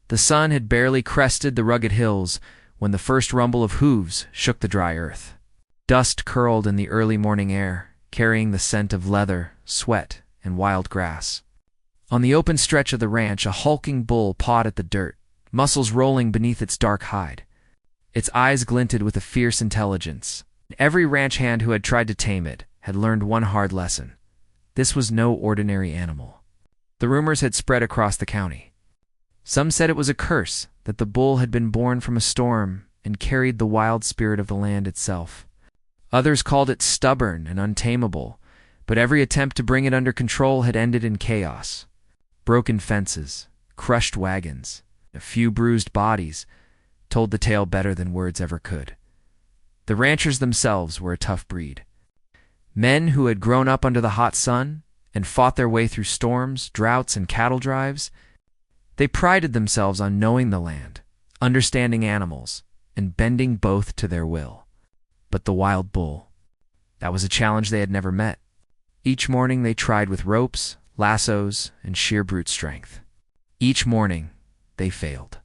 The sun had barely crested the rugged hills when the first rumble of hooves shook the dry earth. Dust curled in the early morning air, carrying the scent of leather, sweat, and wild grass. On the open stretch of the ranch, a hulking bull pawed at the dirt, muscles rolling beneath its dark hide. Its eyes glinted with a fierce intelligence. Every ranch hand who had tried to tame it had learned one hard lesson. This was no ordinary animal. The rumors had spread across the county. Some said it was a curse, that the bull had been born from a storm and carried the wild spirit of the land itself. Others called it stubborn and untamable, but every attempt to bring it under control had ended in chaos. Broken fences, crushed wagons, a few bruised bodies told the tale better than words ever could. The ranchers themselves were a tough breed. Men who had grown up under the hot sun and fought their way through storms, droughts, and cattle drives. They prided themselves on knowing the land, understanding animals, and bending both to their will. But the wild bull, that was a challenge they had never met. Each morning they tried with ropes, lassos, and sheer brute strength. Each morning they failed.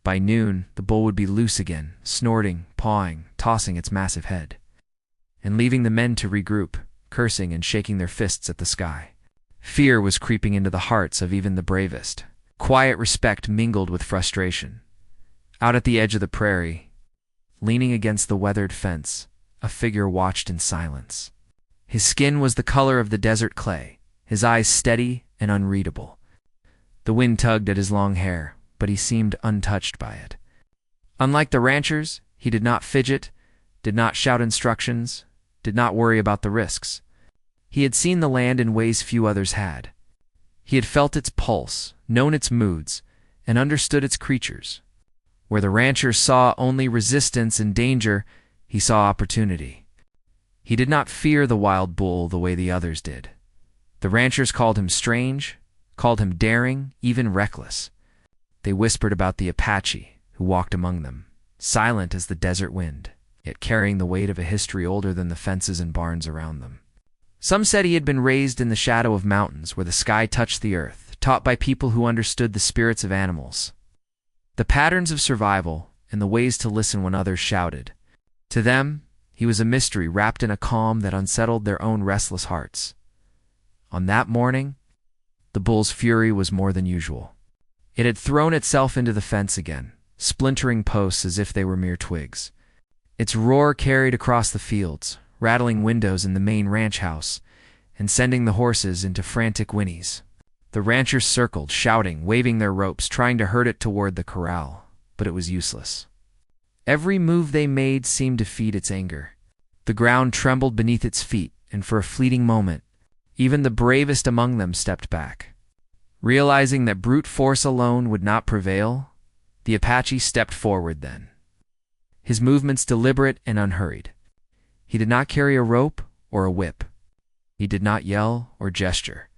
By noon, the bull would be loose again, snorting, pawing, tossing its massive head, and leaving the men to regroup, cursing and shaking their fists at the sky. Fear was creeping into the hearts of even the bravest. Quiet respect mingled with frustration. Out at the edge of the prairie, leaning against the weathered fence, a figure watched in silence. His skin was the color of the desert clay, his eyes steady and unreadable. The wind tugged at his long hair, but he seemed untouched by it. Unlike the ranchers, he did not fidget, did not shout instructions, did not worry about the risks. He had seen the land in ways few others had. He had felt its pulse, known its moods, and understood its creatures. Where the ranchers saw only resistance and danger, he saw opportunity. He did not fear the wild bull the way the others did. The ranchers called him strange, called him daring, even reckless. They whispered about the Apache, who walked among them, silent as the desert wind, yet carrying the weight of a history older than the fences and barns around them. Some said he had been raised in the shadow of mountains where the sky touched the earth, taught by people who understood the spirits of animals, the patterns of survival, and the ways to listen when others shouted. To them, he was a mystery wrapped in a calm that unsettled their own restless hearts. On that morning, the bull's fury was more than usual. It had thrown itself into the fence again, splintering posts as if they were mere twigs. Its roar carried across the fields, rattling windows in the main ranch house, and sending the horses into frantic whinnies. The ranchers circled, shouting, waving their ropes, trying to herd it toward the corral, but it was useless. Every move they made seemed to feed its anger. The ground trembled beneath its feet, and for a fleeting moment, even the bravest among them stepped back. Realizing that brute force alone would not prevail, the Apache stepped forward then. His movements deliberate and unhurried. He did not carry a rope or a whip. He did not yell or gesture.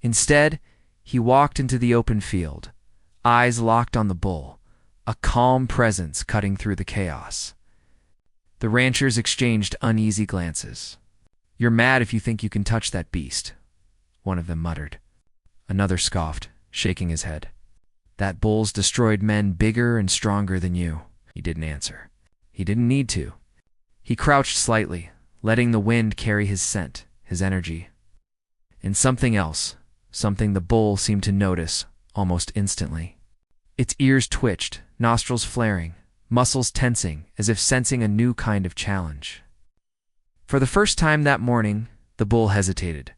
Instead, he walked into the open field, eyes locked on the bull, a calm presence cutting through the chaos. The ranchers exchanged uneasy glances. "You're mad if you think you can touch that beast," one of them muttered. Another scoffed, shaking his head. "That bull's destroyed men bigger and stronger than you." He didn't answer. He didn't need to. He crouched slightly, letting the wind carry his scent, his energy. And something else, something the bull seemed to notice almost instantly. Its ears twitched, nostrils flaring, muscles tensing, as if sensing a new kind of challenge. For the first time that morning, the bull hesitated.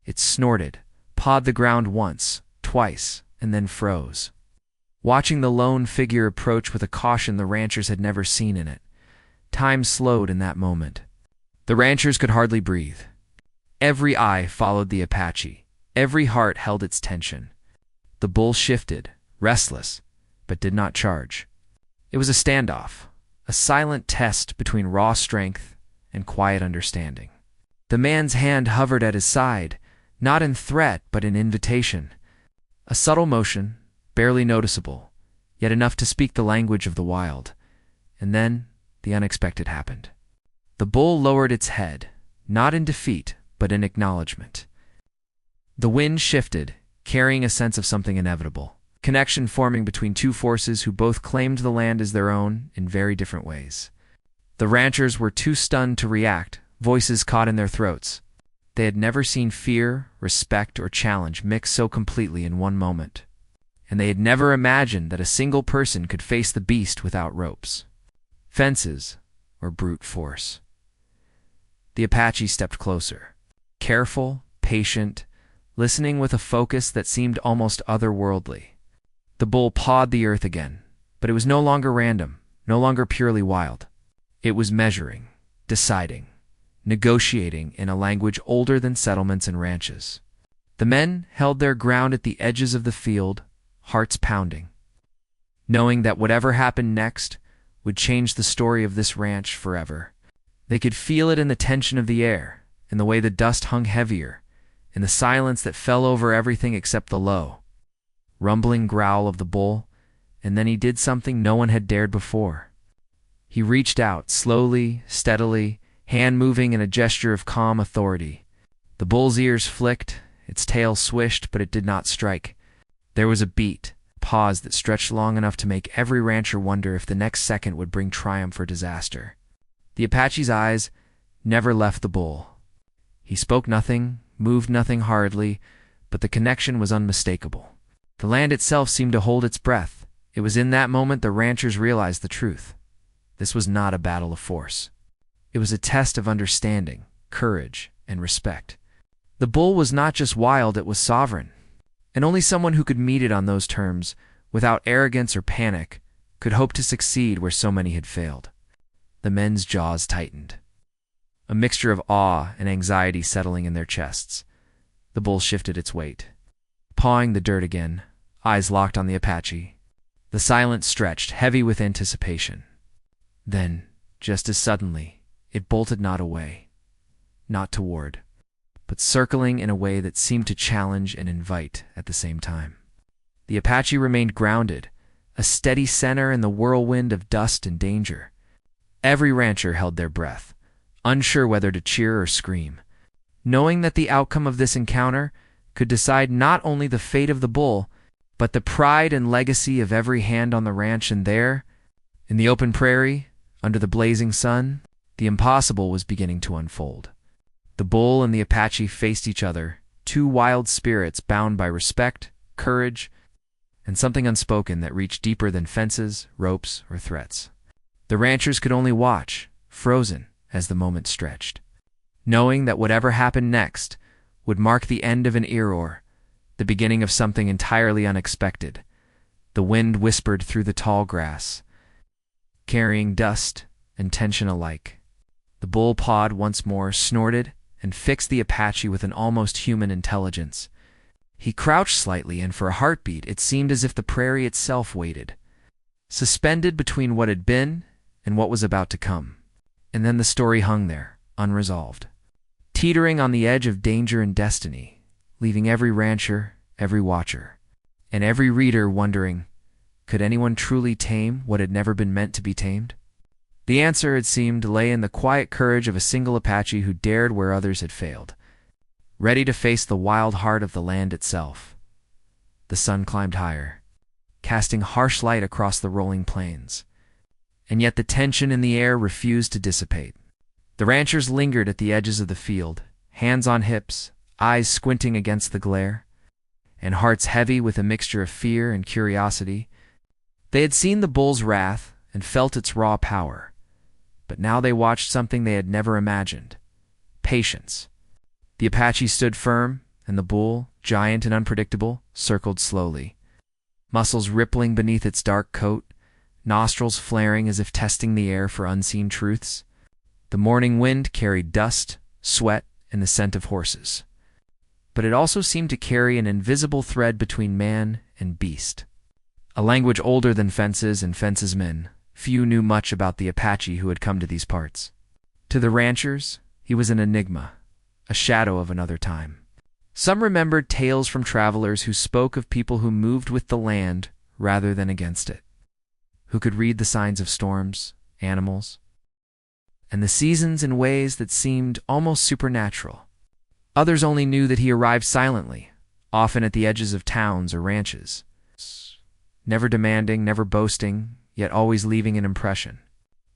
It snorted, pawed the ground once, twice, and then froze. Watching the lone figure approach with a caution the ranchers had never seen in it, time slowed in that moment. The ranchers could hardly breathe. Every eye followed the Apache. Every heart held its tension. The bull shifted, restless, but did not charge. It was a standoff, a silent test between raw strength and quiet understanding. The man's hand hovered at his side, not in threat but in invitation. A subtle motion, barely noticeable, yet enough to speak the language of the wild. And then the unexpected happened. The bull lowered its head, not in defeat, but in acknowledgement. The wind shifted, carrying a sense of something inevitable. connection forming between two forces who both claimed the land as their own in very different ways. The ranchers were too stunned to react, voices caught in their throats. They had never seen fear, respect, or challenge mix so completely in one moment. And they had never imagined that a single person could face the beast without ropes, fences, or brute force. The Apache stepped closer, careful, patient, listening with a focus that seemed almost otherworldly. The bull pawed the earth again, but it was no longer random, no longer purely wild. It was measuring, deciding, negotiating in a language older than settlements and ranches. The men held their ground at the edges of the field, hearts pounding, knowing that whatever happened next would change the story of this ranch forever. They could feel it in the tension of the air, in the way the dust hung heavier, in the silence that fell over everything except the low, rumbling growl of the bull, and then he did something no one had dared before. He reached out, slowly, steadily, hand moving in a gesture of calm authority. The bull's ears flicked, its tail swished, but it did not strike. There was a beat, a pause that stretched long enough to make every rancher wonder if the next second would bring triumph or disaster. The Apache's eyes never left the bull. He spoke nothing, moved nothing hardly, but the connection was unmistakable. The land itself seemed to hold its breath. It was in that moment the ranchers realized the truth. This was not a battle of force. It was a test of understanding, courage, and respect. The bull was not just wild, it was sovereign. And only someone who could meet it on those terms, without arrogance or panic, could hope to succeed where so many had failed. The men's jaws tightened, a mixture of awe and anxiety settling in their chests. The bull shifted its weight, pawing the dirt again, eyes locked on the Apache. The silence stretched, heavy with anticipation. Then, just as suddenly, it bolted not away, not toward, but circling in a way that seemed to challenge and invite at the same time. The Apache remained grounded, a steady center in the whirlwind of dust and danger. Every rancher held their breath, unsure whether to cheer or scream, knowing that the outcome of this encounter could decide not only the fate of the bull, but the pride and legacy of every hand on the ranch. And there, in the open prairie, under the blazing sun, the impossible was beginning to unfold. The bull and the Apache faced each other, two wild spirits bound by respect, courage, and something unspoken that reached deeper than fences, ropes, or threats. The ranchers could only watch, frozen, as the moment stretched, knowing that whatever happened next would mark the end of an era, the beginning of something entirely unexpected. The wind whispered through the tall grass, carrying dust and tension alike. The bull pawed once more, snorted, and fixed the Apache with an almost human intelligence. He crouched slightly, and for a heartbeat it seemed as if the prairie itself waited, suspended between what had been and what was about to come. And then the story hung there, unresolved, teetering on the edge of danger and destiny, leaving every rancher, every watcher, and every reader wondering, could anyone truly tame what had never been meant to be tamed? The answer, it seemed, lay in the quiet courage of a single Apache who dared where others had failed, ready to face the wild heart of the land itself. The sun climbed higher, casting harsh light across the rolling plains, and yet the tension in the air refused to dissipate. The ranchers lingered at the edges of the field, hands on hips, eyes squinting against the glare, and hearts heavy with a mixture of fear and curiosity. They had seen the bull's wrath and felt its raw power, but now they watched something they had never imagined: patience. The Apache stood firm, and the bull, giant and unpredictable, circled slowly, muscles rippling beneath its dark coat, nostrils flaring as if testing the air for unseen truths. The morning wind carried dust, sweat, and the scent of horses, but it also seemed to carry an invisible thread between man and beast. A language older than fences and fences men. Few knew much about the Apache who had come to these parts. To the ranchers, he was an enigma, a shadow of another time. Some remembered tales from travelers who spoke of people who moved with the land rather than against it, who could read the signs of storms, animals, and the seasons in ways that seemed almost supernatural. Others only knew that he arrived silently, often at the edges of towns or ranches, never demanding, never boasting, yet always leaving an impression.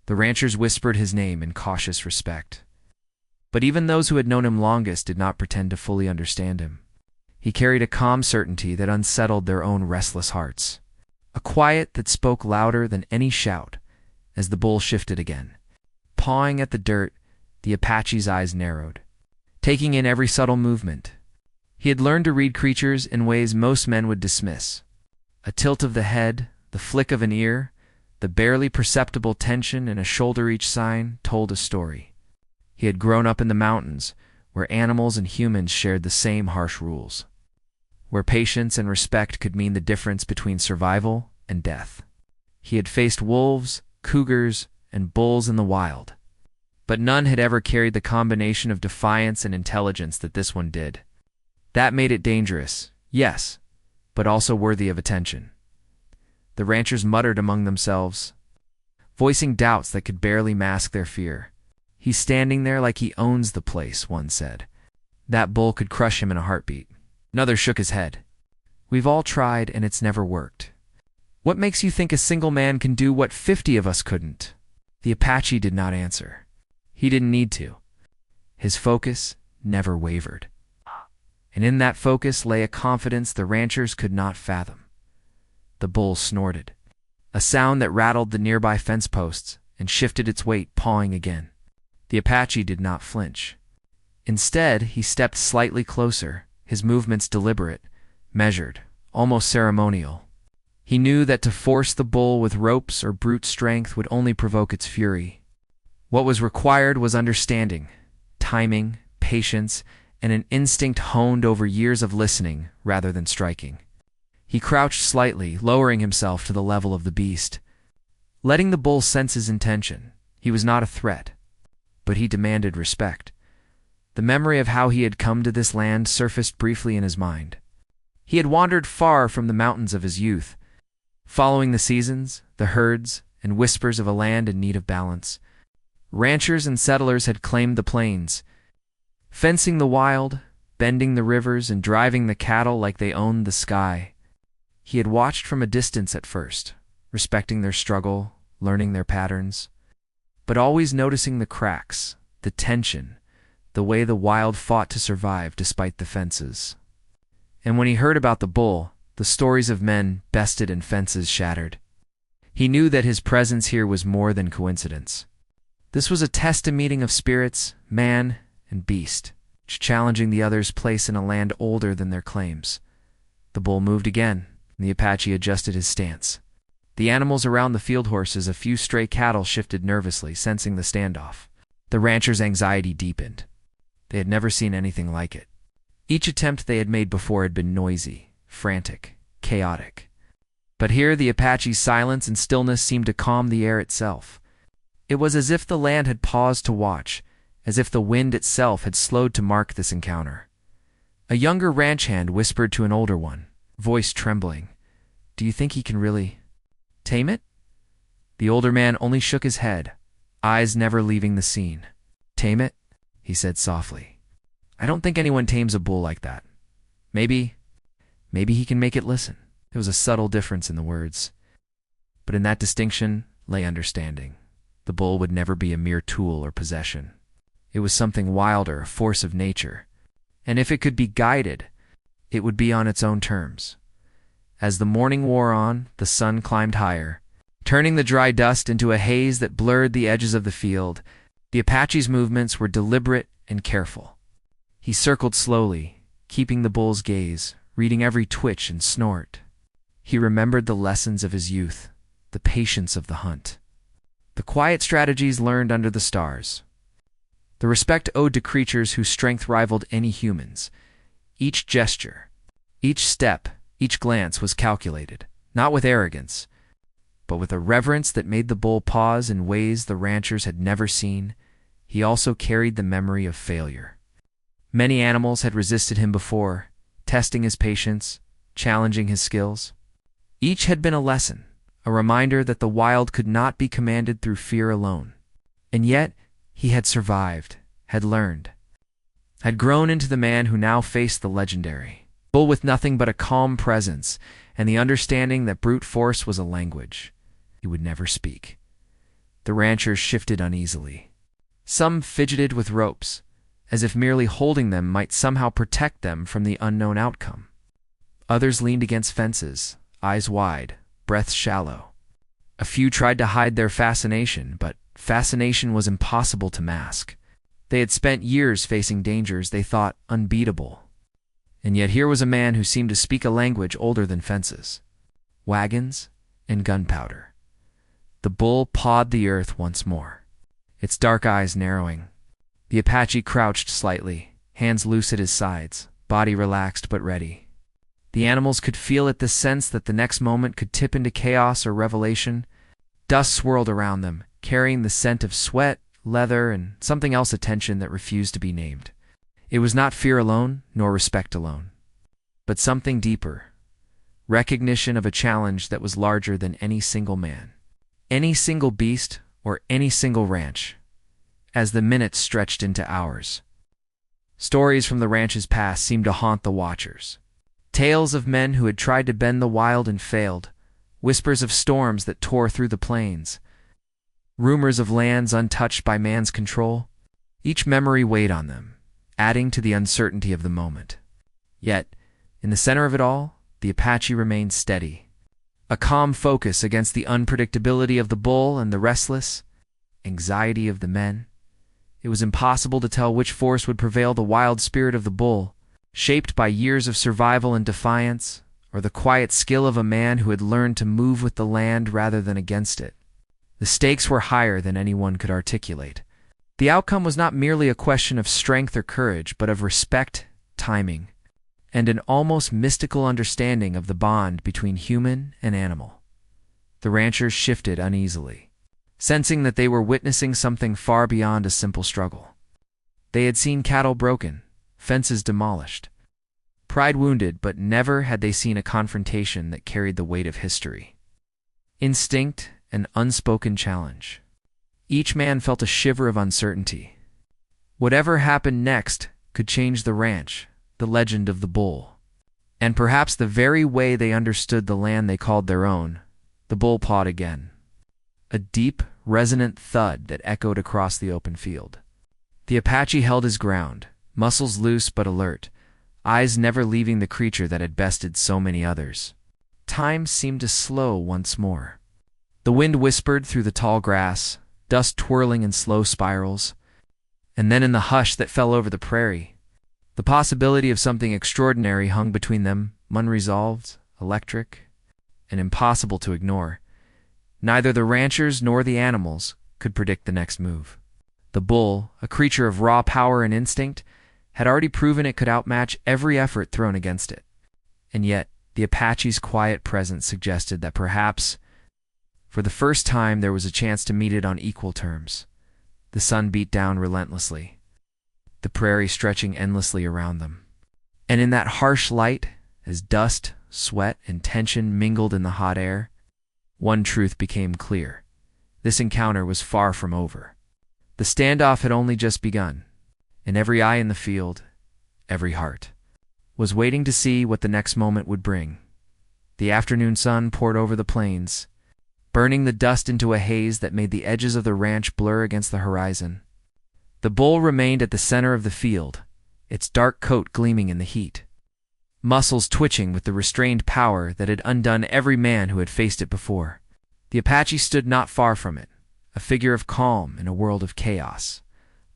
The ranchers whispered his name in cautious respect. But even those who had known him longest did not pretend to fully understand him. He carried a calm certainty that unsettled their own restless hearts, a quiet that spoke louder than any shout. As the bull shifted again, pawing at the dirt, the Apache's eyes narrowed, taking in every subtle movement. He had learned to read creatures in ways most men would dismiss. A tilt of the head, the flick of an ear, the barely perceptible tension in a shoulder each sign told a story. He had grown up in the mountains, where animals and humans shared the same harsh rules, where patience and respect could mean the difference between survival and death. He had faced wolves, cougars, and bulls in the wild, but none had ever carried the combination of defiance and intelligence that this one did. That made it dangerous, yes, but also worthy of attention. The ranchers muttered among themselves, voicing doubts that could barely mask their fear. "He's standing there like he owns the place," one said. "That bull could crush him in a heartbeat." Another shook his head. "We've all tried, and it's never worked. What makes you think a single man can do what 50 of us couldn't?" The Apache did not answer. He didn't need to. His focus never wavered. And in that focus lay a confidence the ranchers could not fathom. The bull snorted, a sound that rattled the nearby fence posts and shifted its weight, pawing again. The Apache did not flinch. Instead, he stepped slightly closer, his movements deliberate, measured, almost ceremonial. He knew that to force the bull with ropes or brute strength would only provoke its fury. What was required was understanding, timing, patience, and an instinct honed over years of listening rather than striking. He crouched slightly, lowering himself to the level of the beast, letting the bull sense his intention. He was not a threat, but he demanded respect. The memory of how he had come to this land surfaced briefly in his mind. He had wandered far from the mountains of his youth, following the seasons, the herds, and whispers of a land in need of balance. Ranchers and settlers had claimed the plains, fencing the wild, bending the rivers, and driving the cattle like they owned the sky. He had watched from a distance at first, respecting their struggle, learning their patterns, but always noticing the cracks, the tension, the way the wild fought to survive despite the fences. And when he heard about the bull, the stories of men bested and fences shattered, he knew that his presence here was more than coincidence. This was a test, a meeting of spirits, man and beast, challenging the other's place in a land older than their claims. The bull moved again, and the Apache adjusted his stance. The animals around the field horses, a few stray cattle, shifted nervously, sensing the standoff. The ranchers' anxiety deepened. They had never seen anything like it. Each attempt they had made before had been noisy, frantic, chaotic. But here the Apache's silence and stillness seemed to calm the air itself. It was as if the land had paused to watch, as if the wind itself had slowed to mark this encounter. A younger ranch hand whispered to an older one, voice trembling, "Do you think he can really tame it?" The older man only shook his head, eyes never leaving the scene. "Tame it?" he said softly. "I don't think anyone tames a bull like that. Maybe he can make it listen." There was a subtle difference in the words, but in that distinction lay understanding. The bull would never be a mere tool or possession. It was something wilder, a force of nature, and if it could be guided, it would be on its own terms. As the morning wore on, the sun climbed higher, turning the dry dust into a haze that blurred the edges of the field. The Apache's movements were deliberate and careful. He circled slowly, keeping the bull's gaze, reading every twitch and snort. He remembered the lessons of his youth, the patience of the hunt, the quiet strategies learned under the stars, the respect owed to creatures whose strength rivaled any human's. Each gesture, each step, each glance was calculated, not with arrogance, but with a reverence that made the bull pause in ways the ranchers had never seen. He also carried the memory of failure. Many animals had resisted him before, testing his patience, challenging his skills. Each had been a lesson, a reminder that the wild could not be commanded through fear alone. And yet, he had survived, had learned, had grown into the man who now faced the legendary. bull with nothing but a calm presence and the understanding that brute force was a language he would never speak. The ranchers shifted uneasily. Some fidgeted with ropes, as if merely holding them might somehow protect them from the unknown outcome. Others leaned against fences, eyes wide, breaths shallow. A few tried to hide their fascination, but fascination was impossible to mask. They had spent years facing dangers they thought unbeatable. And yet here was a man who seemed to speak a language older than fences, wagons, and gunpowder. The bull pawed the earth once more, its dark eyes narrowing. The Apache crouched slightly, hands loose at his sides, body relaxed but ready. The animals could feel it, the sense that the next moment could tip into chaos or revelation. Dust swirled around them, carrying the scent of sweat, leather, and something else, attention that refused to be named. It was not fear alone, nor respect alone, but something deeper, recognition of a challenge that was larger than any single man, any single beast, or any single ranch. As the minutes stretched into hours, stories from the ranch's past seemed to haunt the watchers. Tales of men who had tried to bend the wild and failed, whispers of storms that tore through the plains, rumors of lands untouched by man's control. Each memory weighed on them, adding to the uncertainty of the moment. Yet, in the center of it all, the Apache remained steady, a calm focus against the unpredictability of the bull and the restless anxiety of the men. It was impossible to tell which force would prevail, the wild spirit of the bull, shaped by years of survival and defiance, or the quiet skill of a man who had learned to move with the land rather than against it. The stakes were higher than anyone could articulate. The outcome was not merely a question of strength or courage, but of respect, timing, and an almost mystical understanding of the bond between human and animal. The ranchers shifted uneasily, sensing that they were witnessing something far beyond a simple struggle. They had seen cattle broken, fences demolished, pride wounded, but never had they seen a confrontation that carried the weight of history. Instinct and unspoken challenge. Each man felt a shiver of uncertainty. Whatever happened next could change the ranch, the legend of the bull, and perhaps the very way they understood the land they called their own. The bull pawed again, a deep, resonant thud that echoed across the open field. The Apache held his ground, muscles loose but alert, eyes never leaving the creature that had bested so many others. Time seemed to slow once more. The wind whispered through the tall grass, dust twirling in slow spirals, and then in the hush that fell over the prairie, the possibility of something extraordinary hung between them, unresolved, electric, and impossible to ignore. Neither the ranchers nor the animals could predict the next move. The bull, a creature of raw power and instinct, had already proven it could outmatch every effort thrown against it. And yet, the Apache's quiet presence suggested that perhaps, for the first time, there was a chance to meet it on equal terms. The sun beat down relentlessly, the prairie stretching endlessly around them. And in that harsh light, as dust, sweat, and tension mingled in the hot air, one truth became clear. This encounter was far from over. The standoff had only just begun, and every eye in the field, every heart, was waiting to see what the next moment would bring. The afternoon sun poured over the plains, burning the dust into a haze that made the edges of the ranch blur against the horizon. The bull remained at the center of the field, its dark coat gleaming in the heat, muscles twitching with the restrained power that had undone every man who had faced it before. The Apache stood not far from it, a figure of calm in a world of chaos,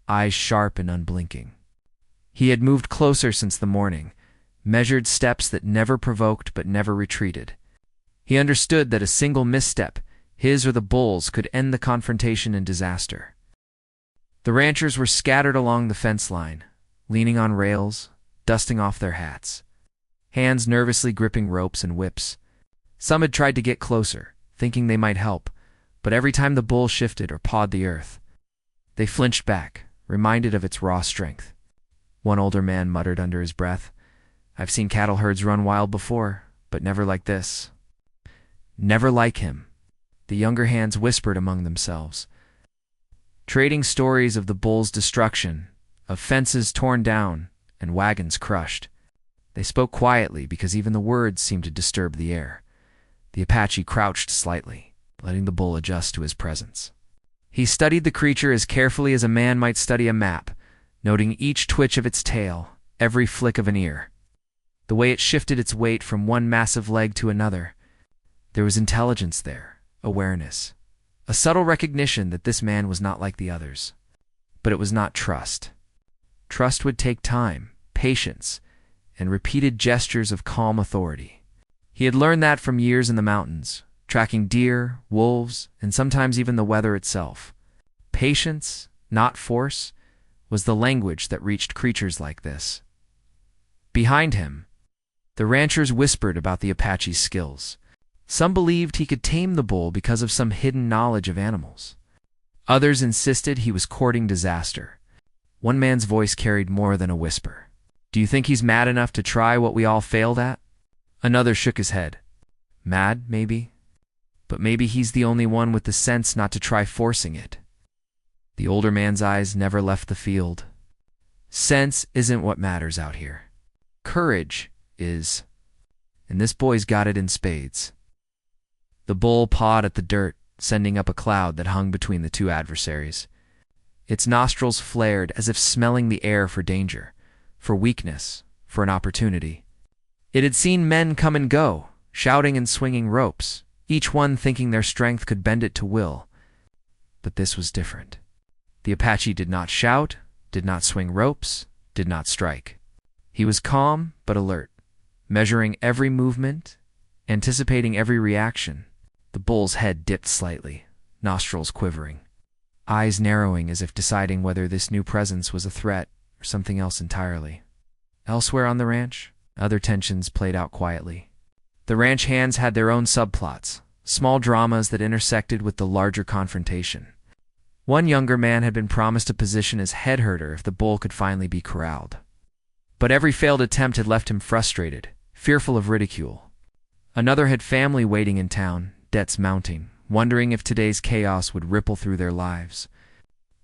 eyes sharp and unblinking. He had moved closer since the morning, measured steps that never provoked but never retreated. He understood that a single misstep, his or the bull's, could end the confrontation in disaster. The ranchers were scattered along the fence line, leaning on rails, dusting off their hats, hands nervously gripping ropes and whips. Some had tried to get closer, thinking they might help, but every time the bull shifted or pawed the earth, they flinched back, reminded of its raw strength. One older man muttered under his breath, "I've seen cattle herds run wild before, but never like this." Never like him, the younger hands whispered among themselves, trading stories of the bull's destruction, of fences torn down and wagons crushed. They spoke quietly because even the words seemed to disturb the air. The Apache crouched slightly, letting the bull adjust to his presence. He studied the creature as carefully as a man might study a map, noting each twitch of its tail, every flick of an ear, the way it shifted its weight from one massive leg to another. There was intelligence there, awareness, a subtle recognition that this man was not like the others. But it was not trust. Trust would take time, patience, and repeated gestures of calm authority. He had learned that from years in the mountains, tracking deer, wolves, and sometimes even the weather itself. Patience, not force, was the language that reached creatures like this. Behind him, the ranchers whispered about the Apache's skills. Some believed he could tame the bull because of some hidden knowledge of animals. Others insisted he was courting disaster. One man's voice carried more than a whisper. "Do you think he's mad enough to try what we all failed at?" Another shook his head. "Mad, maybe. But maybe he's the only one with the sense not to try forcing it." The older man's eyes never left the field. "Sense isn't what matters out here. Courage is. And this boy's got it in spades." The bull pawed at the dirt, sending up a cloud that hung between the two adversaries. Its nostrils flared as if smelling the air for danger, for weakness, for an opportunity. It had seen men come and go, shouting and swinging ropes, each one thinking their strength could bend it to will. But this was different. The Apache did not shout, did not swing ropes, did not strike. He was calm but alert, measuring every movement, anticipating every reaction. The bull's head dipped slightly, nostrils quivering, eyes narrowing as if deciding whether this new presence was a threat or something else entirely. Elsewhere on the ranch, other tensions played out quietly. The ranch hands had their own subplots, small dramas that intersected with the larger confrontation. One younger man had been promised a position as head herder if the bull could finally be corralled. But every failed attempt had left him frustrated, fearful of ridicule. Another had family waiting in town, debts mounting, wondering if today's chaos would ripple through their lives.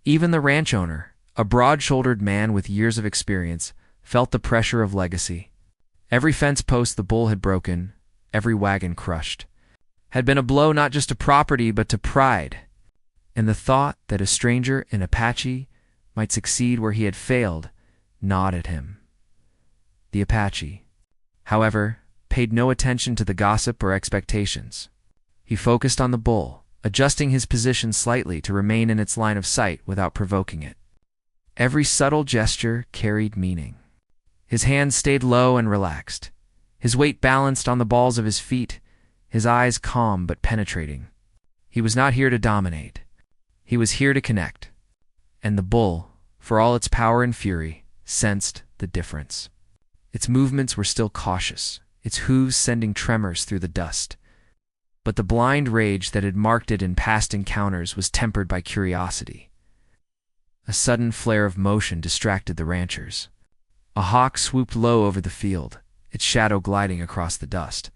Even the ranch owner, a broad-shouldered man with years of experience, felt the pressure of legacy. Every fence post the bull had broken, every wagon crushed, had been a blow not just to property but to pride. And the thought that a stranger, an Apache, might succeed where he had failed, gnawed at him. The Apache, however, paid no attention to the gossip or expectations. He focused on the bull, adjusting his position slightly to remain in its line of sight without provoking it. Every subtle gesture carried meaning. His hands stayed low and relaxed, his weight balanced on the balls of his feet, his eyes calm but penetrating. He was not here to dominate. He was here to connect. And the bull, for all its power and fury, sensed the difference. Its movements were still cautious, its hooves sending tremors through the dust. But the blind rage that had marked it in past encounters was tempered by curiosity. A sudden flare of motion distracted the ranchers. A hawk swooped low over the field, its shadow gliding across the dust.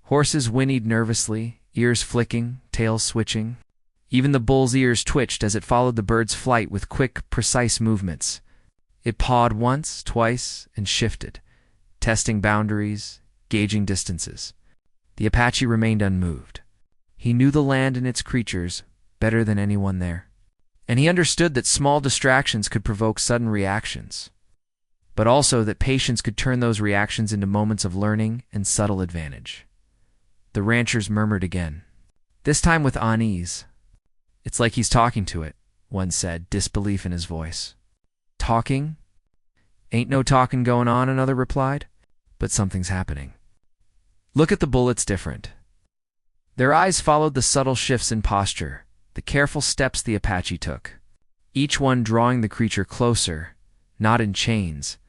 Horses whinnied nervously, ears flicking, tails switching. Even the bull's ears twitched as it followed the bird's flight with quick, precise movements. It pawed once, twice, and shifted, testing boundaries, gauging distances. The Apache remained unmoved. He knew the land and its creatures better than anyone there, and he understood that small distractions could provoke sudden reactions, but also that patience could turn those reactions into moments of learning and subtle advantage. The ranchers murmured again, this time with unease. "It's like he's talking to it," one said, disbelief in his voice. "Talking? Ain't no talking going on," another replied, "but something's happening. Look at the bull, it's different." Their eyes followed the subtle shifts in posture, the careful steps the Apache took, each one drawing the creature closer, not in chains,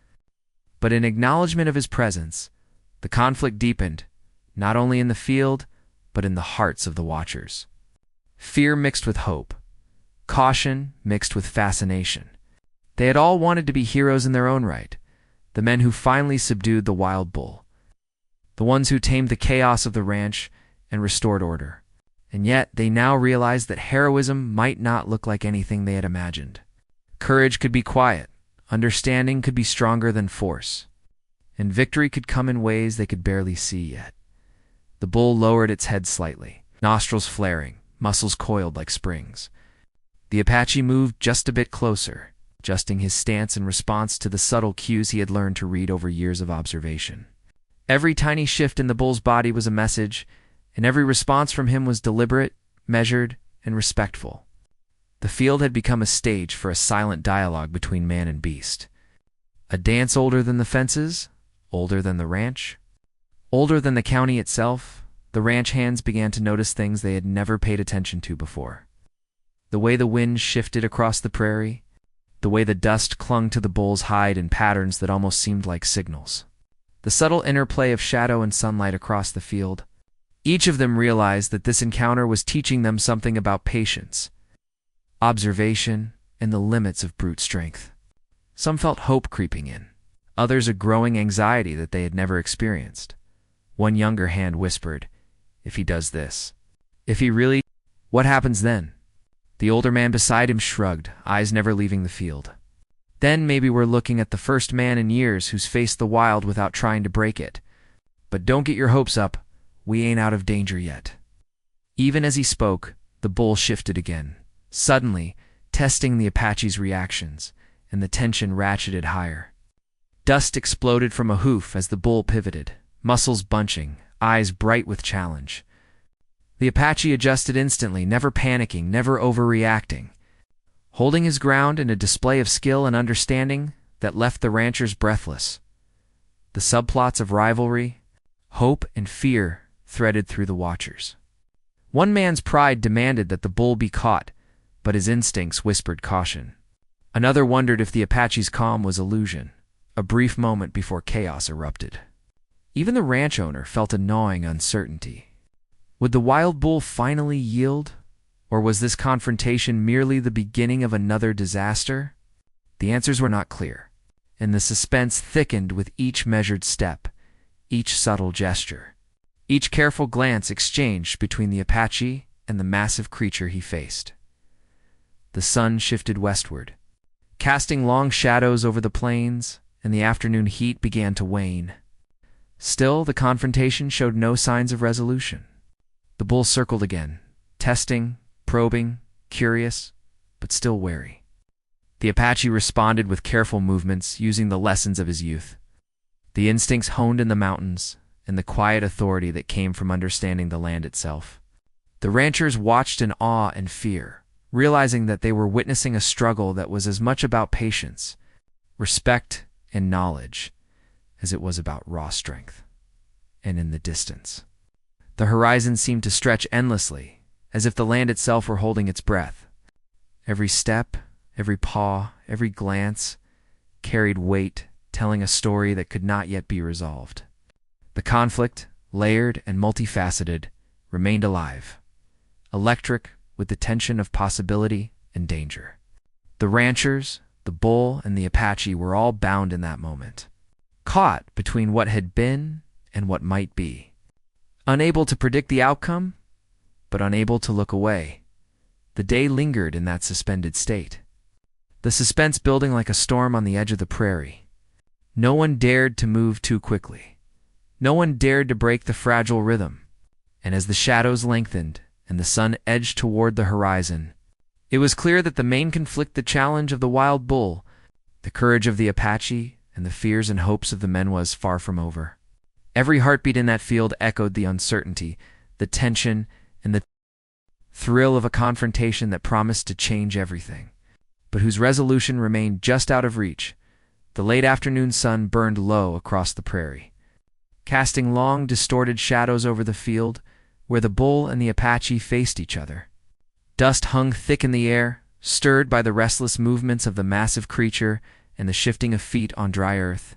but in acknowledgement of his presence. The conflict deepened, not only in the field, but in the hearts of the watchers. Fear mixed with hope, caution mixed with fascination. They had all wanted to be heroes in their own right, the men who finally subdued the wild bull, the ones who tamed the chaos of the ranch and restored order. And yet they now realized that heroism might not look like anything they had imagined. Courage could be quiet, understanding could be stronger than force, and victory could come in ways they could barely see yet. The bull lowered its head slightly, nostrils flaring, muscles coiled like springs. The Apache moved just a bit closer, adjusting his stance in response to the subtle cues he had learned to read over years of observation. Every tiny shift in the bull's body was a message, and every response from him was deliberate, measured, and respectful. The field had become a stage for a silent dialogue between man and beast. A dance older than the fences, older than the ranch, older than the county itself. The ranch hands began to notice things they had never paid attention to before. The way the wind shifted across the prairie, the way the dust clung to the bull's hide in patterns that almost seemed like signals. The subtle interplay of shadow and sunlight across the field. Each of them realized that this encounter was teaching them something about patience, observation, and the limits of brute strength. Some felt hope creeping in, others a growing anxiety that they had never experienced. One younger hand whispered, "If he does this, if he really, what happens then?" The older man beside him shrugged, eyes never leaving the field. "Then maybe we're looking at the first man in years who's faced the wild without trying to break it. But don't get your hopes up, we ain't out of danger yet." Even as he spoke, the bull shifted again, suddenly testing the Apache's reactions, and the tension ratcheted higher. Dust exploded from a hoof as the bull pivoted, muscles bunching, eyes bright with challenge. The Apache adjusted instantly, never panicking, never overreacting, holding his ground in a display of skill and understanding that left the ranchers breathless. The subplots of rivalry, hope, and fear threaded through the watchers. One man's pride demanded that the bull be caught, but his instincts whispered caution. Another wondered if the Apache's calm was illusion, a brief moment before chaos erupted. Even the ranch owner felt a gnawing uncertainty. Would the wild bull finally yield, or was this confrontation merely the beginning of another disaster? The answers were not clear, and the suspense thickened with each measured step, each subtle gesture, each careful glance exchanged between the Apache and the massive creature he faced. The sun shifted westward, casting long shadows over the plains, and the afternoon heat began to wane. Still, the confrontation showed no signs of resolution. The bull circled again, testing, probing, curious, but still wary. The Apache responded with careful movements, using the lessons of his youth, the instincts honed in the mountains, and the quiet authority that came from understanding the land itself. The ranchers watched in awe and fear, realizing that they were witnessing a struggle that was as much about patience, respect, and knowledge as it was about raw strength. And in the distance, the horizon seemed to stretch endlessly, as if the land itself were holding its breath. Every step, every paw, every glance carried weight, telling a story that could not yet be resolved. The conflict, layered and multifaceted, remained alive, electric with the tension of possibility and danger. The ranchers, the bull, and the Apache were all bound in that moment, caught between what had been and what might be, unable to predict the outcome, but unable to look away. The day lingered in that suspended state, the suspense building like a storm on the edge of the prairie. No one dared to move too quickly. No one dared to break the fragile rhythm. And as the shadows lengthened and the sun edged toward the horizon, it was clear that the main conflict, the challenge of the wild bull, the courage of the Apache, and the fears and hopes of the men was far from over. Every heartbeat in that field echoed the uncertainty, the tension, and the thrill of a confrontation that promised to change everything, but whose resolution remained just out of reach. The late afternoon sun burned low across the prairie, casting long, distorted shadows over the field where the bull and the Apache faced each other. Dust hung thick in the air, stirred by the restless movements of the massive creature and the shifting of feet on dry earth.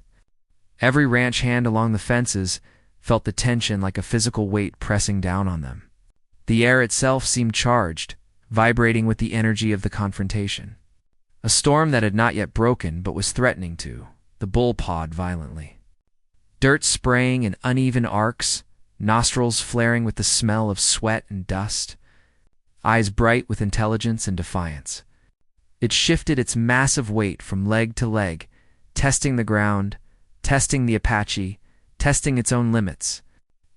Every ranch hand along the fences felt the tension like a physical weight pressing down on them. The air itself seemed charged, vibrating with the energy of the confrontation. A storm that had not yet broken but was threatening to. The bull pawed violently, dirt spraying in uneven arcs, nostrils flaring with the smell of sweat and dust, eyes bright with intelligence and defiance. It shifted its massive weight from leg to leg, testing the ground, testing the Apache, testing its own limits.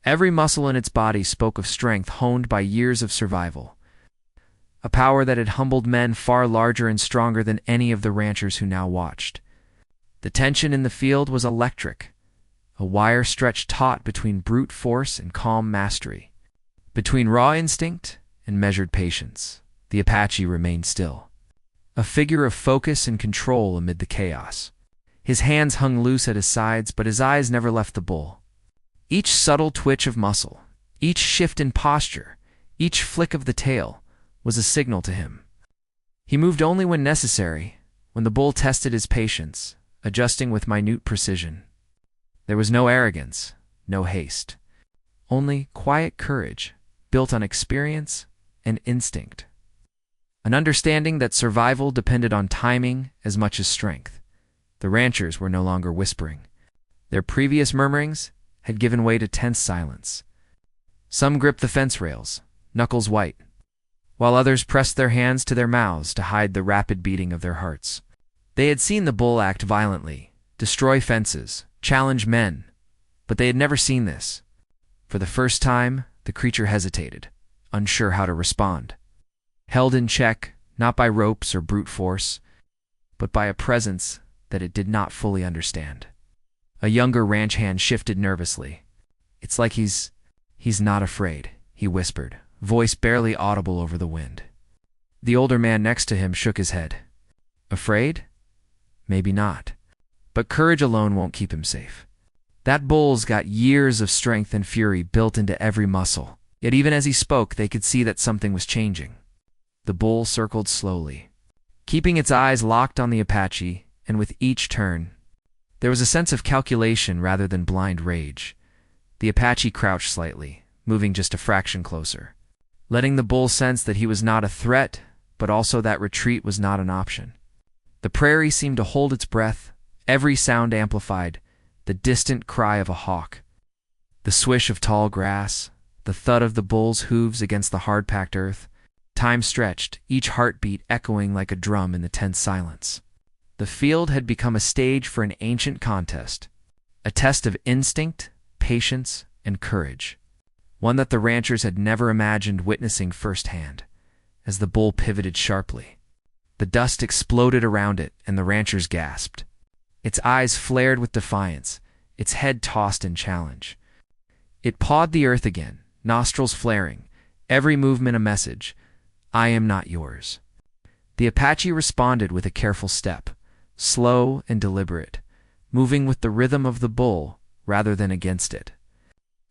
Every muscle in its body spoke of strength honed by years of survival, a power that had humbled men far larger and stronger than any of the ranchers who now watched. The tension in the field was electric, a wire stretched taut between brute force and calm mastery. Between raw instinct and measured patience, the Apache remained still, a figure of focus and control amid the chaos. His hands hung loose at his sides, but his eyes never left the bull. Each subtle twitch of muscle, each shift in posture, each flick of the tail was a signal to him. He moved only when necessary, when the bull tested his patience, adjusting with minute precision. There was no arrogance, no haste, only quiet courage, built on experience and instinct. An understanding that survival depended on timing as much as strength. The ranchers were no longer whispering. Their previous murmurings had given way to tense silence. Some gripped the fence rails, knuckles white, while others pressed their hands to their mouths to hide the rapid beating of their hearts. They had seen the bull act violently, destroy fences, challenge men, but they had never seen this. For the first time, the creature hesitated, unsure how to respond. Held in check, not by ropes or brute force, but by a presence that it did not fully understand. A younger ranch hand shifted nervously. "It's like he's not afraid," he whispered, voice barely audible over the wind. The older man next to him shook his head. "Afraid? Maybe not. But courage alone won't keep him safe. That bull's got years of strength and fury built into every muscle." Yet even as he spoke, they could see that something was changing. The bull circled slowly, keeping its eyes locked on the Apache, and with each turn, there was a sense of calculation rather than blind rage. The Apache crouched slightly, moving just a fraction closer, letting the bull sense that he was not a threat, but also that retreat was not an option. The prairie seemed to hold its breath, every sound amplified, the distant cry of a hawk, the swish of tall grass, the thud of the bull's hooves against the hard-packed earth. Time stretched, each heartbeat echoing like a drum in the tense silence. The field had become a stage for an ancient contest, a test of instinct, patience, and courage, one that the ranchers had never imagined witnessing firsthand. As the bull pivoted sharply, the dust exploded around it, and the ranchers gasped. Its eyes flared with defiance, its head tossed in challenge. It pawed the earth again, nostrils flaring, every movement a message. "I am not yours." The Apache responded with a careful step, slow and deliberate, moving with the rhythm of the bull rather than against it.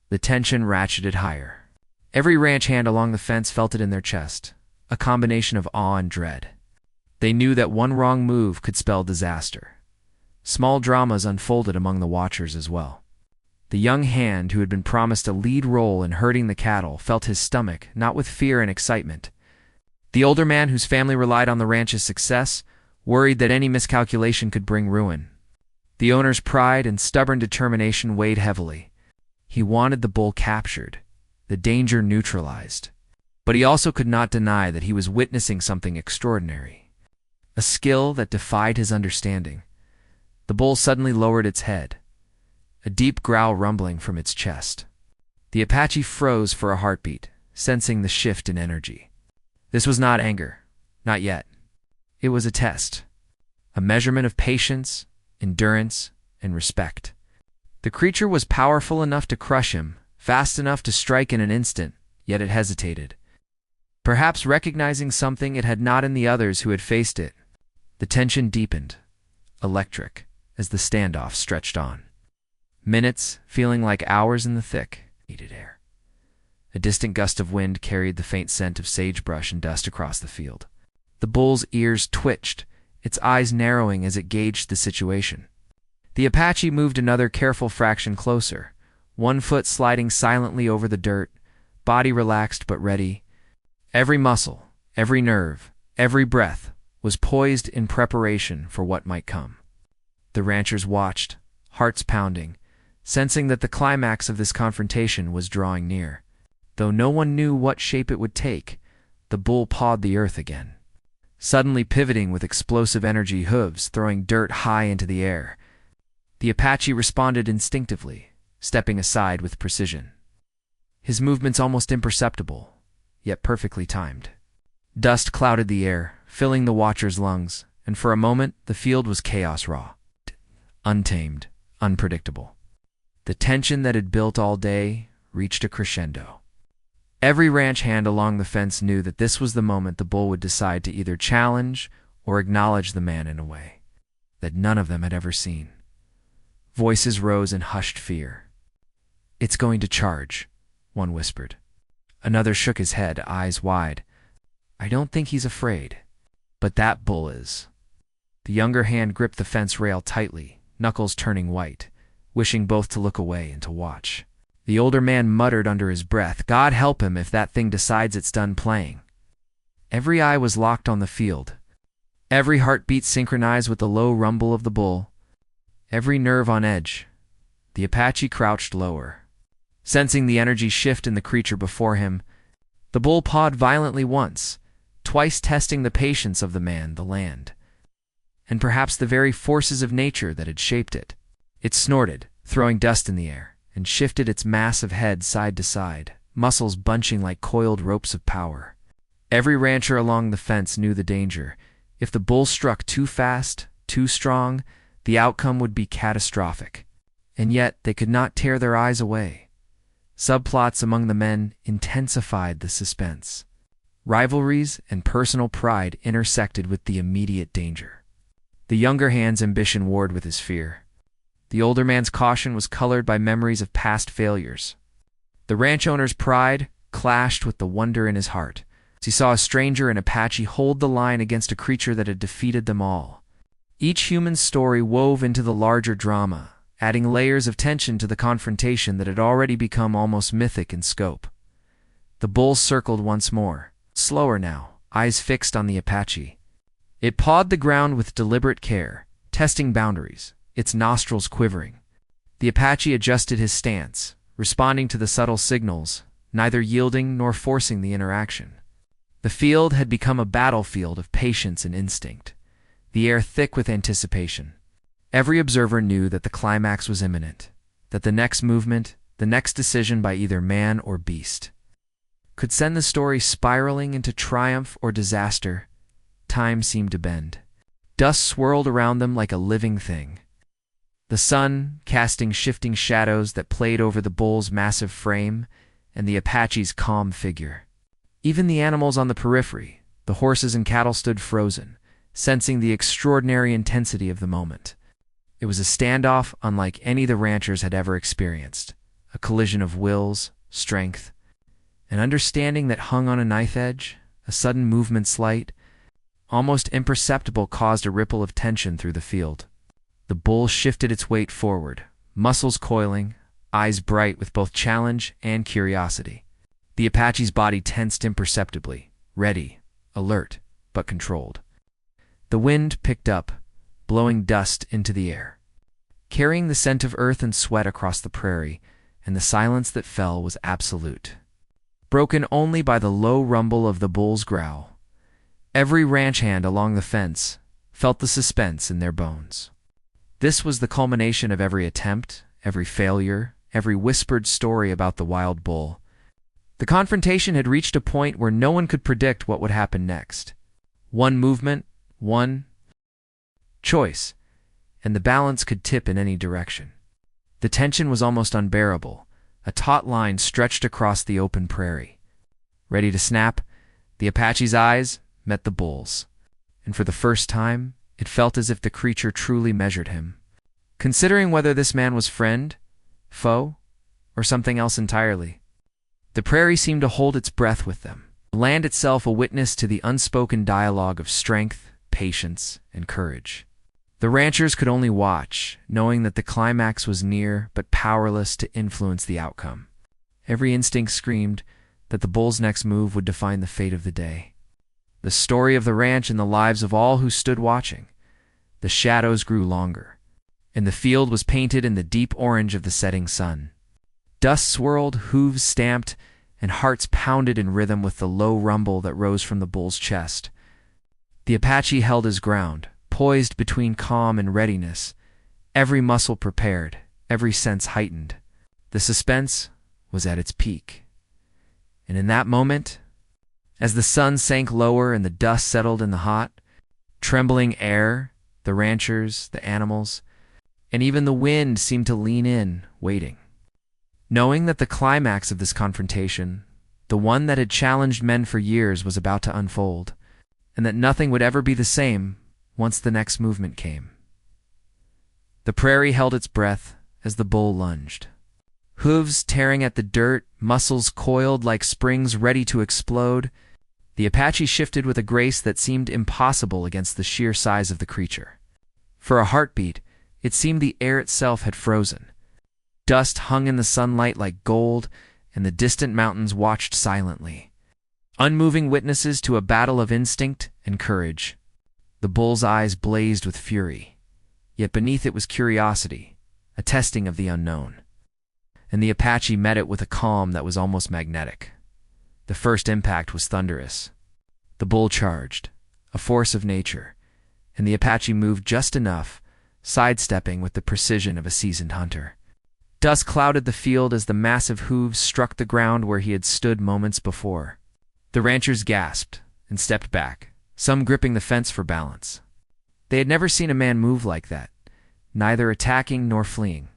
The tension ratcheted higher. Every ranch hand along the fence felt it in their chest, a combination of awe and dread. They knew that one wrong move could spell disaster. Small dramas unfolded among the watchers as well. The young hand who had been promised a lead role in herding the cattle felt his stomach, not with fear and excitement. The older man whose family relied on the ranch's success worried that any miscalculation could bring ruin. The owner's pride and stubborn determination weighed heavily. He wanted the bull captured, the danger neutralized. But he also could not deny that he was witnessing something extraordinary, a skill that defied his understanding. The bull suddenly lowered its head, a deep growl rumbling from its chest. The Apache froze for a heartbeat, sensing the shift in energy. This was not anger, not yet. It was a test, a measurement of patience, endurance, and respect. The creature was powerful enough to crush him, fast enough to strike in an instant, yet it hesitated. Perhaps recognizing something it had not in the others who had faced it. The tension deepened, electric, as the standoff stretched on. Minutes, feeling like hours in the thick, heated air. A distant gust of wind carried the faint scent of sagebrush and dust across the field. The bull's ears twitched, its eyes narrowing as it gauged the situation. The Apache moved another careful fraction closer, one foot sliding silently over the dirt, body relaxed but ready. Every muscle, every nerve, every breath was poised in preparation for what might come. The ranchers watched, hearts pounding, sensing that the climax of this confrontation was drawing near. Though no one knew what shape it would take, the bull pawed the earth again, suddenly pivoting with explosive energy hooves throwing dirt high into the air. The Apache responded instinctively, stepping aside with precision. His movements almost imperceptible, yet perfectly timed. Dust clouded the air, filling the watcher's lungs, and for a moment the field was chaos raw, untamed, unpredictable. The tension that had built all day reached a crescendo. Every ranch hand along the fence knew that this was the moment the bull would decide to either challenge or acknowledge the man in a way that none of them had ever seen. Voices rose in hushed fear. "It's going to charge," one whispered. Another shook his head, eyes wide. "I don't think he's afraid, but that bull is." The younger hand gripped the fence rail tightly, knuckles turning white, wishing both to look away and to watch. The older man muttered under his breath, "God help him if that thing decides it's done playing." Every eye was locked on the field. Every heartbeat synchronized with the low rumble of the bull. Every nerve on edge. The Apache crouched lower. Sensing the energy shift in the creature before him, the bull pawed violently once, twice testing the patience of the man, the land, and perhaps the very forces of nature that had shaped it. It snorted, throwing dust in the air, and shifted its massive head side to side, muscles bunching like coiled ropes of power. Every rancher along the fence knew the danger. If the bull struck too fast, too strong, the outcome would be catastrophic. And yet they could not tear their eyes away. Subplots among the men intensified the suspense. Rivalries and personal pride intersected with the immediate danger. The younger hand's ambition warred with his fear. The older man's caution was colored by memories of past failures. The ranch owner's pride clashed with the wonder in his heart as he saw a stranger and Apache hold the line against a creature that had defeated them all. Each human story wove into the larger drama, adding layers of tension to the confrontation that had already become almost mythic in scope. The bull circled once more, slower now, eyes fixed on the Apache. It pawed the ground with deliberate care, testing boundaries, its nostrils quivering. The Apache adjusted his stance, responding to the subtle signals, neither yielding nor forcing the interaction. The field had become a battlefield of patience and instinct, the air thick with anticipation. Every observer knew that the climax was imminent, that the next movement, the next decision by either man or beast, could send the story spiraling into triumph or disaster. Time seemed to bend. Dust swirled around them like a living thing. The sun casting shifting shadows that played over the bull's massive frame and the Apache's calm figure. Even the animals on the periphery, the horses and cattle, stood frozen, sensing the extraordinary intensity of the moment. It was a standoff unlike any the ranchers had ever experienced, a collision of wills, strength, an understanding that hung on a knife edge. A sudden movement, slight, almost imperceptible, caused a ripple of tension through the field. The bull shifted its weight forward, muscles coiling, eyes bright with both challenge and curiosity. The Apache's body tensed imperceptibly, ready, alert, but controlled. The wind picked up, blowing dust into the air, carrying the scent of earth and sweat across the prairie, and the silence that fell was absolute, broken only by the low rumble of the bull's growl. Every ranch hand along the fence felt the suspense in their bones. This was the culmination of every attempt, every failure, every whispered story about the wild bull. The confrontation had reached a point where no one could predict what would happen next. One movement, one choice, and the balance could tip in any direction. The tension was almost unbearable, a taut line stretched across the open prairie. Ready to snap, the Apache's eyes met the bull's, and for the first time, it felt as if the creature truly measured him. Considering whether this man was friend, foe, or something else entirely, the prairie seemed to hold its breath with them, the land itself a witness to the unspoken dialogue of strength, patience, and courage. The ranchers could only watch, knowing that the climax was near but powerless to influence the outcome. Every instinct screamed that the bull's next move would define the fate of the day. The story of the ranch and the lives of all who stood watching. The shadows grew longer, and the field was painted in the deep orange of the setting sun. Dust swirled, hooves stamped, and hearts pounded in rhythm with the low rumble that rose from the bull's chest. The Apache held his ground, poised between calm and readiness, every muscle prepared, every sense heightened. The suspense was at its peak. And in that moment, as the sun sank lower and the dust settled in the hot, trembling air, the ranchers, the animals, and even the wind seemed to lean in, waiting. Knowing that the climax of this confrontation, the one that had challenged men for years, was about to unfold, and that nothing would ever be the same once the next movement came. The prairie held its breath as the bull lunged. Hooves tearing at the dirt, muscles coiled like springs ready to explode, the Apache shifted with a grace that seemed impossible against the sheer size of the creature. For a heartbeat, it seemed the air itself had frozen. Dust hung in the sunlight like gold, and the distant mountains watched silently, unmoving witnesses to a battle of instinct and courage. The bull's eyes blazed with fury, yet beneath it was curiosity, a testing of the unknown. And the Apache met it with a calm that was almost magnetic. The first impact was thunderous. The bull charged, a force of nature, and the Apache moved just enough, sidestepping with the precision of a seasoned hunter. Dust clouded the field as the massive hooves struck the ground where he had stood moments before. The ranchers gasped and stepped back, some gripping the fence for balance. They had never seen a man move like that, neither attacking nor fleeing,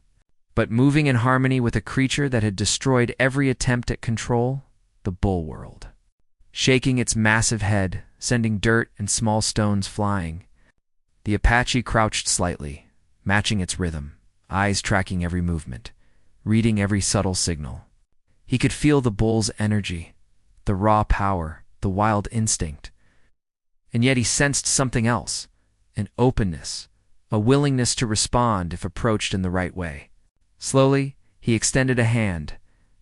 but moving in harmony with a creature that had destroyed every attempt at control, the bull whirled, shaking its massive head, sending dirt and small stones flying. The Apache crouched slightly, matching its rhythm, eyes tracking every movement, reading every subtle signal. He could feel the bull's energy, the raw power, the wild instinct. And yet he sensed something else, an openness, a willingness to respond if approached in the right way. Slowly, he extended a hand,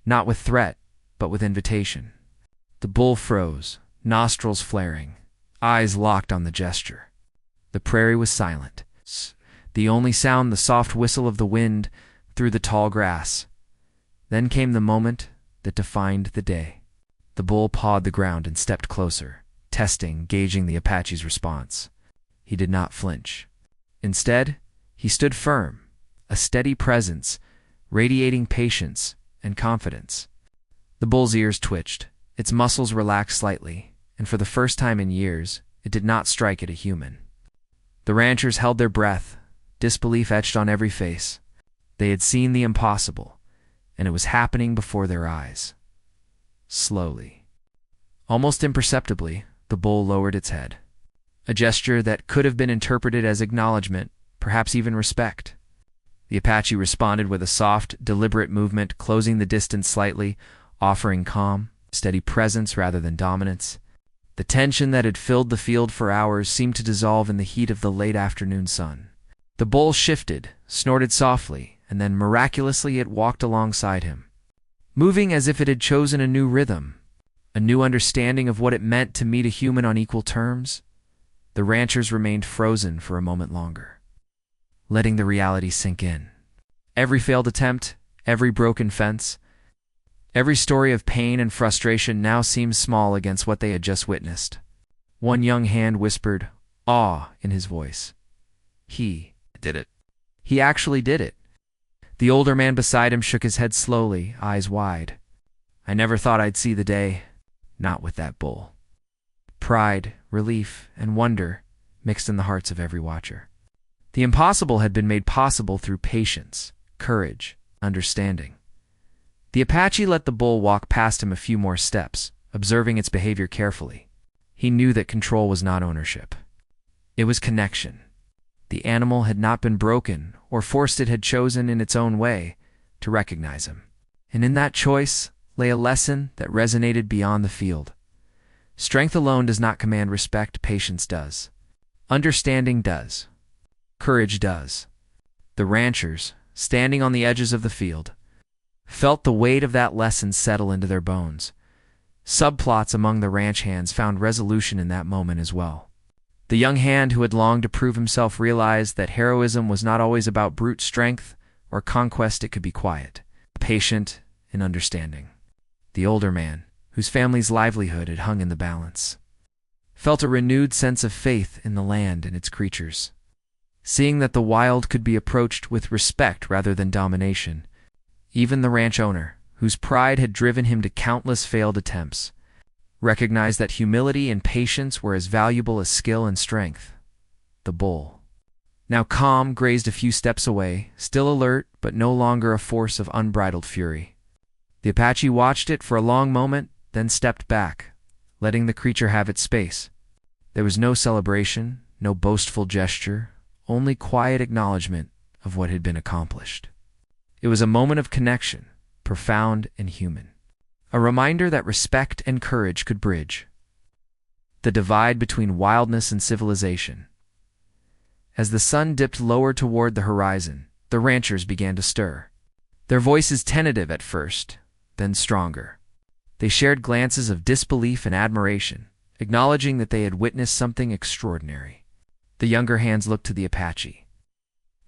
not with threat, but with invitation. The bull froze, nostrils flaring, eyes locked on the gesture. The prairie was silent, the only sound the soft whistle of the wind through the tall grass. Then came the moment that defined the day. The bull pawed the ground and stepped closer, testing, gauging the Apache's response. He did not flinch. Instead, he stood firm, a steady presence, radiating patience and confidence. The bull's ears twitched, its muscles relaxed slightly, and for the first time in years, it did not strike at a human. The ranchers held their breath, disbelief etched on every face. They had seen the impossible, and it was happening before their eyes. Slowly, almost imperceptibly, the bull lowered its head, a gesture that could have been interpreted as acknowledgement, perhaps even respect. The Apache responded with a soft, deliberate movement, closing the distance slightly, offering calm, steady presence rather than dominance. The tension that had filled the field for hours seemed to dissolve in the heat of the late afternoon sun. The bull shifted, snorted softly, and then miraculously it walked alongside him, moving as if it had chosen a new rhythm, a new understanding of what it meant to meet a human on equal terms. The ranchers remained frozen for a moment longer, letting the reality sink in. Every failed attempt, every broken fence, every story of pain and frustration now seemed small against what they had just witnessed. One young hand whispered, awe in his voice. He did it. He actually did it. The older man beside him shook his head slowly, eyes wide. I never thought I'd see the day, not with that bull. Pride, relief, and wonder mixed in the hearts of every watcher. The impossible had been made possible through patience, courage, understanding. The Apache let the bull walk past him a few more steps, observing its behavior carefully. He knew that control was not ownership. It was connection. The animal had not been broken or forced, it had chosen in its own way to recognize him. And in that choice lay a lesson that resonated beyond the field. Strength alone does not command respect, patience does. Understanding does. Courage does. The ranchers, standing on the edges of the field, felt the weight of that lesson settle into their bones. Subplots among the ranch hands found resolution in that moment as well. The young hand who had longed to prove himself realized that heroism was not always about brute strength or conquest. It could be quiet, patient, and understanding. The older man, whose family's livelihood had hung in the balance, felt a renewed sense of faith in the land and its creatures. seeing that the wild could be approached with respect rather than domination. Even the ranch owner, whose pride had driven him to countless failed attempts, recognized that humility and patience were as valuable as skill and strength. The bull, now calm, grazed a few steps away, still alert but no longer a force of unbridled fury. The Apache watched it for a long moment, then stepped back, letting the creature have its space. There was no celebration, no boastful gesture, only quiet acknowledgement of what had been accomplished. It was a moment of connection, profound and human. A reminder that respect and courage could bridge the divide between wildness and civilization. As the sun dipped lower toward the horizon, the ranchers began to stir. Their voices tentative at first, then stronger. They shared glances of disbelief and admiration, acknowledging that they had witnessed something extraordinary. The younger hands looked to the Apache,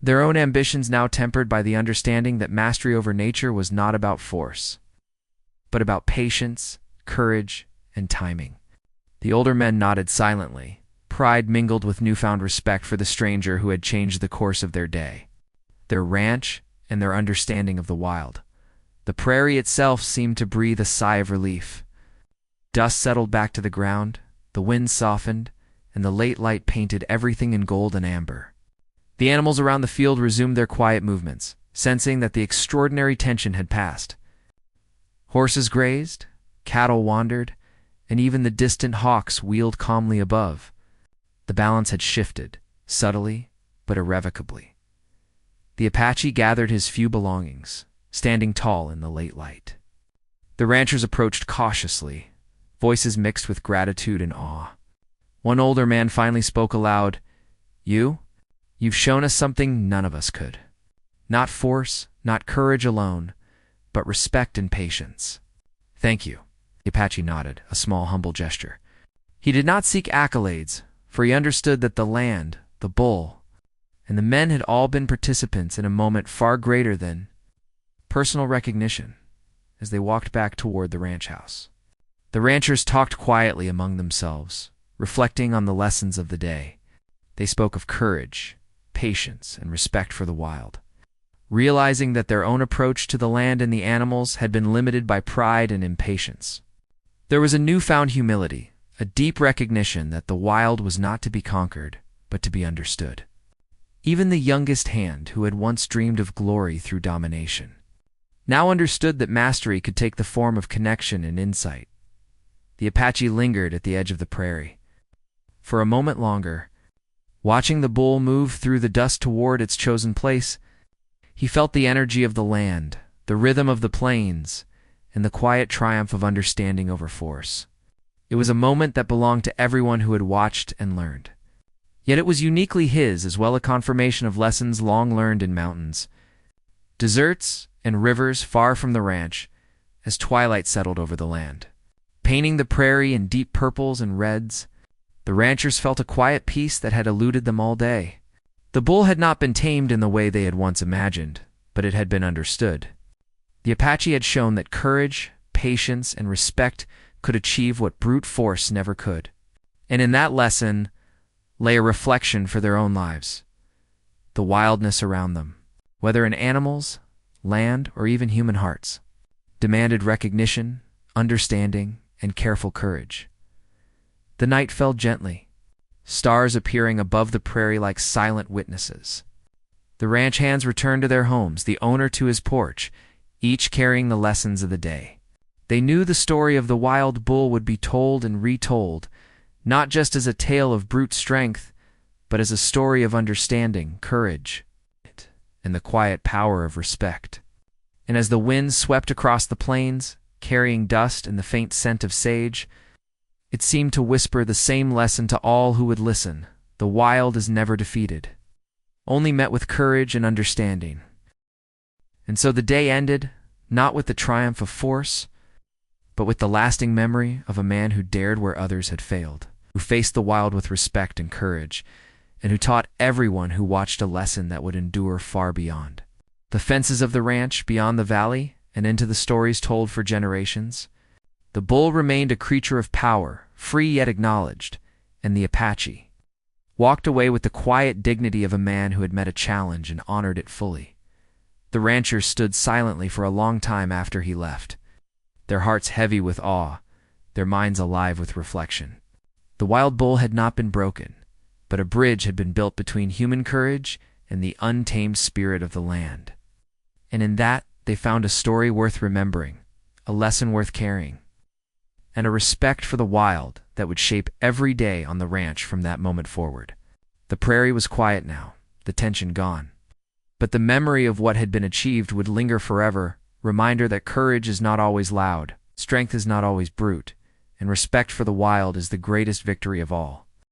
their own ambitions now tempered by the understanding that mastery over nature was not about force, but about patience, courage, and timing. The older men nodded silently, pride mingled with newfound respect for the stranger who had changed the course of their day, their ranch, and their understanding of the wild. The prairie itself seemed to breathe a sigh of relief. Dust settled back to the ground, the wind softened, and the late light painted everything in gold and amber. The animals around the field resumed their quiet movements, sensing that the extraordinary tension had passed. Horses grazed, cattle wandered, and even the distant hawks wheeled calmly above. The balance had shifted, subtly but irrevocably. The Apache gathered his few belongings, standing tall in the late light. The ranchers approached cautiously, voices mixed with gratitude and awe. One older man finally spoke aloud, You've shown us something none of us could. Not force, not courage alone, but respect and patience. Thank you." The Apache nodded, a small, humble gesture. He did not seek accolades, for he understood that the land, the bull, and the men had all been participants in a moment far greater than personal recognition. As they walked back toward the ranch house, the ranchers talked quietly among themselves, reflecting on the lessons of the day. They spoke of courage, patience, and respect for the wild, realizing that their own approach to the land and the animals had been limited by pride and impatience. There was a newfound humility, a deep recognition that the wild was not to be conquered, but to be understood. Even the youngest hand, who had once dreamed of glory through domination, now understood that mastery could take the form of connection and insight. The Apache lingered at the edge of the prairie for a moment longer, watching the bull move through the dust toward its chosen place. He felt the energy of the land, the rhythm of the plains, and the quiet triumph of understanding over force. It was a moment that belonged to everyone who had watched and learned. Yet it was uniquely his, as well, a confirmation of lessons long learned in mountains, deserts, and rivers far from the ranch. As twilight settled over the land, painting the prairie in deep purples and reds, the ranchers felt a quiet peace that had eluded them all day. The bull had not been tamed in the way they had once imagined, but it had been understood. The Apache had shown that courage, patience, and respect could achieve what brute force never could. And in that lesson lay a reflection for their own lives. The wildness around them, whether in animals, land, or even human hearts, demanded recognition, understanding, and careful courage. The night fell gently, stars appearing above the prairie like silent witnesses. The ranch hands returned to their homes, the owner to his porch, each carrying the lessons of the day. They knew the story of the wild bull would be told and retold, not just as a tale of brute strength, but as a story of understanding, courage, and the quiet power of respect. And as the wind swept across the plains, carrying dust and the faint scent of sage, it seemed to whisper the same lesson to all who would listen: the wild is never defeated, only met with courage and understanding. And so the day ended, not with the triumph of force, but with the lasting memory of a man who dared where others had failed, who faced the wild with respect and courage, and who taught everyone who watched a lesson that would endure far beyond the fences of the ranch, beyond the valley, and into the stories told for generations. The bull remained a creature of power, free yet acknowledged, and the Apache, walked away with the quiet dignity of a man who had met a challenge and honored it fully. The ranchers stood silently for a long time after he left, their hearts heavy with awe, their minds alive with reflection. The wild bull had not been broken, but a bridge had been built between human courage and the untamed spirit of the land. And in that, they found a story worth remembering, a lesson worth carrying, and a respect for the wild that would shape every day on the ranch from that moment forward. The prairie was quiet now, the tension gone. But the memory of what had been achieved would linger forever, reminder that courage is not always loud, strength is not always brute, and respect for the wild is the greatest victory of all.